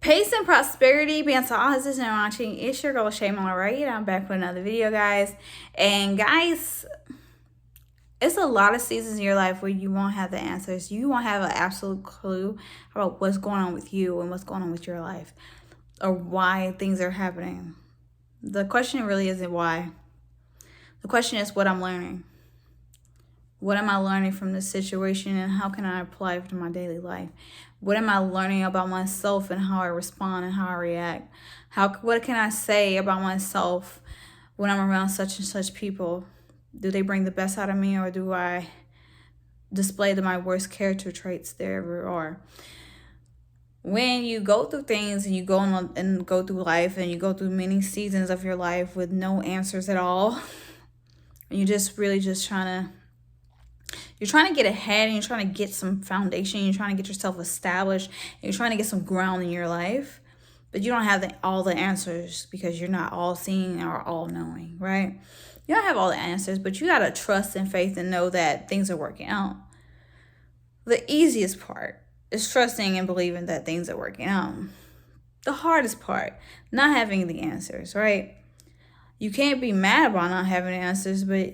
Peace and prosperity, being to all his and watching. It's your girl Shay Monterey. I'm back with another video, guys. And guys, it's a lot of seasons in your life where you won't have the answers. You won't have an absolute clue about what's going on with you and what's going on with your life, or why things are happening. The question really isn't why. The question is what I'm learning. What am I learning from this situation, and how can I apply it to my daily life? What am I learning about myself and how I respond and how I react? What can I say about myself when I'm around such and such people? Do they bring the best out of me, or do I display my worst character traits there ever are? When you go through things and you go through life, and you go through many seasons of your life with no answers at all, and you're just really just trying to get ahead, and you're trying to get some foundation, you're trying to get yourself established, and you're trying to get some ground in your life, but you don't have all the answers because you're not all seeing or all knowing, right? You don't have all the answers, but you got to trust and faith and know that things are working out. The easiest part is trusting and believing that things are working out. The hardest part, not having the answers, right? You can't be mad about not having the answers, but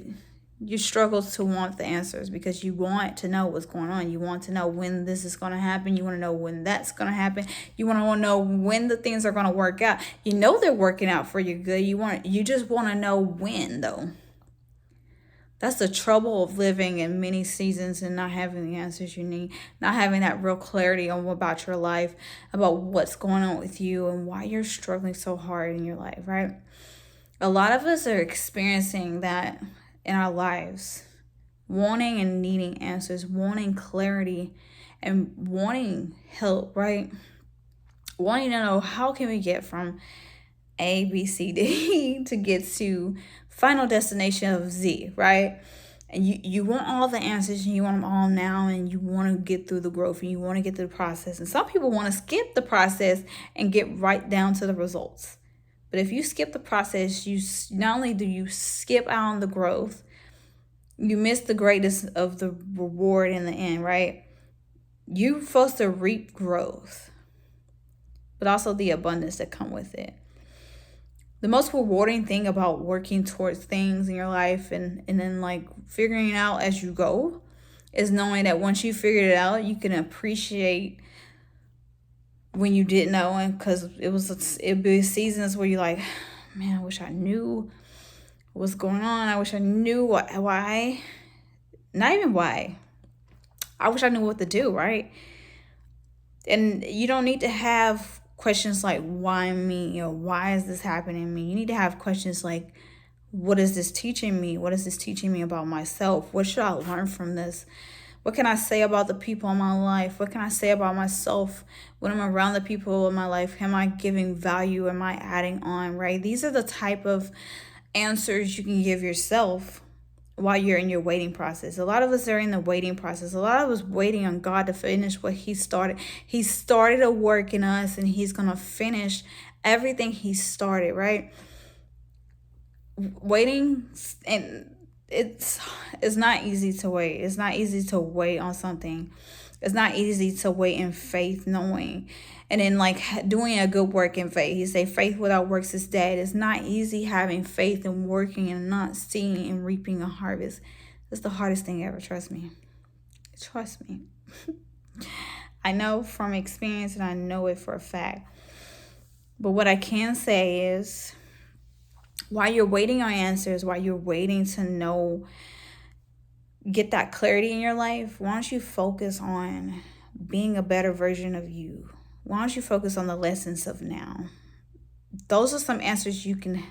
you struggle to want the answers because you want to know what's going on. You want to know when this is going to happen. You want to know when that's going to happen. You want to know when the things are going to work out. You know they're working out for your good. You just want to know when, though. That's the trouble of living in many seasons and not having the answers you need, not having that real clarity on about your life, about what's going on with you and why you're struggling so hard in your life, right? A lot of us are experiencing that in our lives, wanting and needing answers, wanting clarity and wanting help, right? Wanting to know how can we get from A, B, C, D to get to final destination of Z, right? And you want all the answers, and you want them all now, and you want to get through the growth, and you want to get through the process. And some people want to skip the process and get right down to the results. But if you skip the process, you not only do you skip out on the growth, you miss the greatest of the reward in the end, right? You're supposed to reap growth, but also the abundance that come with it. The most rewarding thing about working towards things in your life and then like figuring it out as you go is knowing that once you figured it out, you can appreciate when you didn't know, and because it'd be seasons where you're like, man, I wish I knew what's going on. I wish I knew why. Not even why. I wish I knew what to do, right? And you don't need to have questions like, why me, or why is this happening to me? You need to have questions like, what is this teaching me? What is this teaching me about myself? What should I learn from this? What can I say about the people in my life? What can I say about myself when I'm around the people in my life? Am I giving value? Am I adding on, right? These are the type of answers you can give yourself while you're in your waiting process. A lot of us are in the waiting process. A lot of us waiting on God to finish what He started. He started a work in us, and He's going to finish everything He started, right? Waiting, and it's not easy to wait. It's not easy to wait on something. It's not easy to wait in faith, knowing, and then like doing a good work in faith. He say faith without works is dead. It's not easy having faith and working and not seeing and reaping a harvest. It's the hardest thing ever. Trust me. Trust me. I know from experience, and I know it for a fact. But what I can say is, while you're waiting on answers, while you're waiting to know, get that clarity in your life, why don't you focus on being a better version of you? Why don't you focus on the lessons of now? Those are some answers you can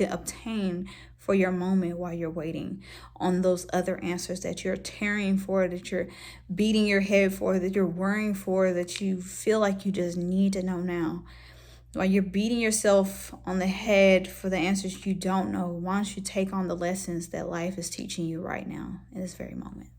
obtain for your moment while you're waiting on those other answers that you're tearing for, that you're beating your head for, that you're worrying for, that you feel like you just need to know now. While you're beating yourself on the head for the answers you don't know, why don't you take on the lessons that life is teaching you right now in this very moment?